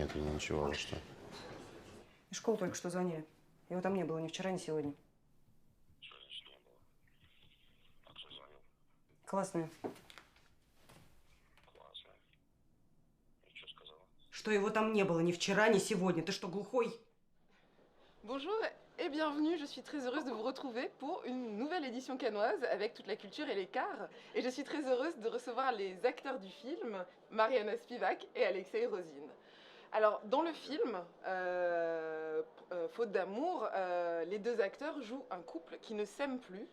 нет, я не ночевала, что. Из школы только что звонили. Его там не было ни вчера, ни сегодня. Что значит не было? А кто звонил? Классная. Классно. И что сказала? Что его там не было ни вчера, ни сегодня. Ты что, глухой? Bonjour et bienvenue, je suis très heureuse de vous retrouver pour une nouvelle édition cannoise avec toute la culture et l'écart. Et je suis très heureuse de recevoir les acteurs du film, Mariana Spivak et Alexei Rozin. Alors, dans le film, Faute d'amour, les deux acteurs jouent un couple qui ne s'aime plus.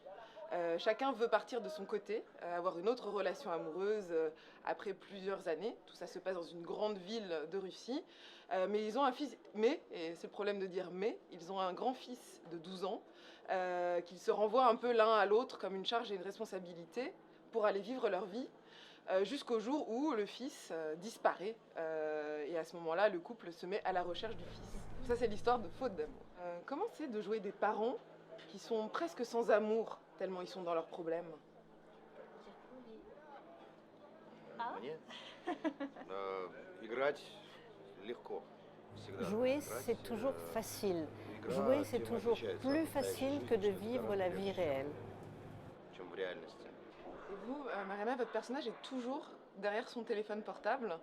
Chacun veut partir de son côté, avoir une autre relation amoureuse après plusieurs années. Tout ça se passe dans une grande ville de Russie. Mais ils ont un fils, et c'est le problème de dire mais, ils ont un grand-fils de 12 ans qu'ils se renvoient un peu l'un à l'autre comme une charge et une responsabilité pour aller vivre leur vie. Jusqu'au jour où le fils disparaît et à ce moment-là le couple se met à la recherche du fils. Ça c'est l'histoire de Faute d'amour. Comment c'est de jouer des parents qui sont presque sans amour tellement ils sont dans leurs problèmes? Мне? Играть легко. Всегда. Jouer, Играть, c'est toujours facile. игра Jouer, c'est тем toujours отличается plus от настоящей facile жизни, que de чем vivre гораздо la vie легче, réelle. чем в реальности. Et vous, Mariana, votre personnage est toujours derrière son téléphone portable.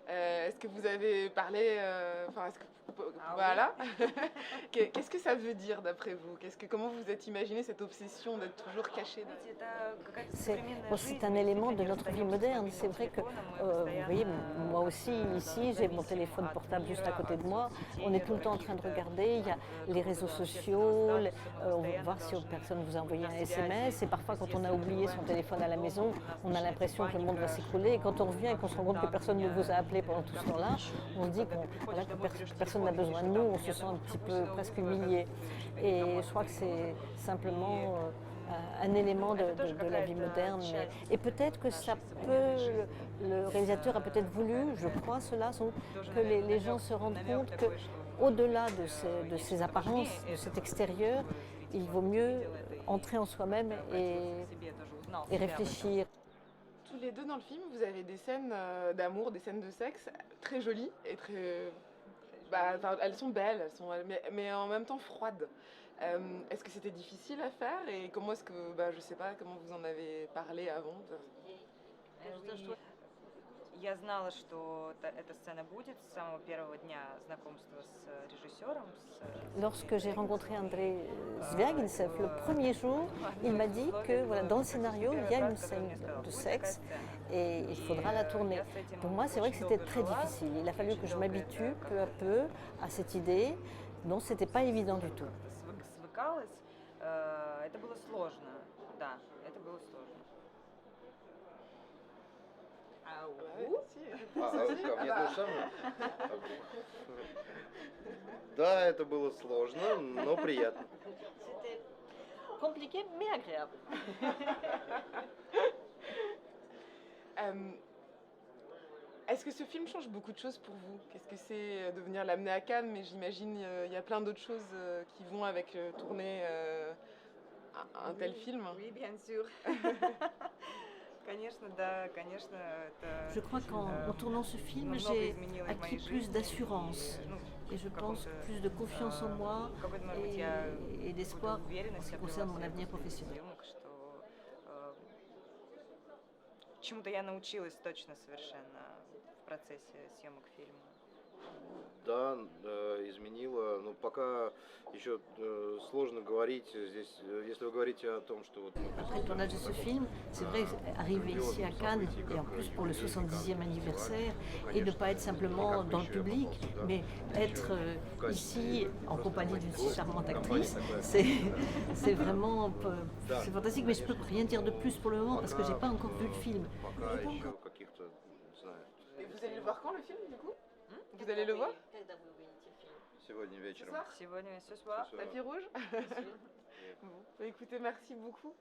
Est-ce que vous avez parlé, voilà. Qu'est-ce que ça veut dire d'après vous? Comment vous êtes imaginé cette obsession d'être toujours caché C'est un élément de notre vie moderne. C'est vrai que, vous voyez, moi aussi, ici, j'ai mon téléphone portable juste à côté de moi. On est tout le temps en train de regarder. Il y a les réseaux sociaux, on va voir si personne vous a envoyé un SMS. Et parfois, quand on a oublié son téléphone à la maison, on a l'impression que le monde va s'écrouler. Et quand on revient et qu'on se rend compte que personne ne vous a appelé pendant tout ce temps-là, on se dit que personne n'a besoin de nous, on se sent un petit peu presque humilié. Et je crois que c'est simplement un élément de la vie moderne. Et peut-être que ça peut, le réalisateur a peut-être voulu, je crois cela, que les gens se rendent compte qu'au-delà de ces apparences, de cet extérieur, il vaut mieux entrer en soi-même et réfléchir. Tous les deux dans le film, vous avez des scènes d'amour, des scènes de sexe très jolies et très... elles sont belles, mais en même temps froides. Est-ce que c'était difficile à faire et comment est-ce que, je sais pas, comment vous en avez parlé avant? Я знала, что эта сцена будет с самого первого дня знакомства с режиссером. Lorsque j'ai rencontré Andrei Zvyagintsev, le premier jour, il m'a dit que voilà, dans le scénario, il y a une scène de sexe et il faudra la tourner. Pour moi, c'est vrai que c'était très difficile. Il a fallu que je m'habitue peu à peu à cette idée. Non, c'était pas évident du tout. Свыкалась, это было сложно, да, это было сложно. Ко мне то же самое? Да, это было сложно, но приятно. C'était compliqué mais agréable. Est-ce que ce film change beaucoup de choses pour vous? Qu'est-ce que c'est de venir l'amener à Cannes? Mais j'imagine il y a plein d'autres choses qui vont avec tourner un tel film. Oui, bien sûr. Конечно, да, конечно, это... Je crois qu'en tournant ce film, j'ai acquis plus d'assurance et je pense plus de confiance en moi et d'espoir en ce qui concerne mon avenir professionnel. Чему-то я научилась точно совершенно в процессе съемок фильма. Да, изменила, но пока еще сложно говорить здесь, если вы говорите о том, что... Après le tournage de ce film, c'est vrai, arriver ici à Cannes, et en plus pour le 70e anniversaire, et ne pas être simplement dans le public, mais être ici en compagnie d'une si charmante actrice, c'est vraiment c'est fantastique, mais je ne peux rien dire de plus pour le moment parce que je n'ai pas encore vu le film. Et vous allez le voir quand le film du coup? Vous allez le voir? Сегодня вечером. Сегодня, ce soir. Tapis rouge. Bon, écoutez, merci beaucoup.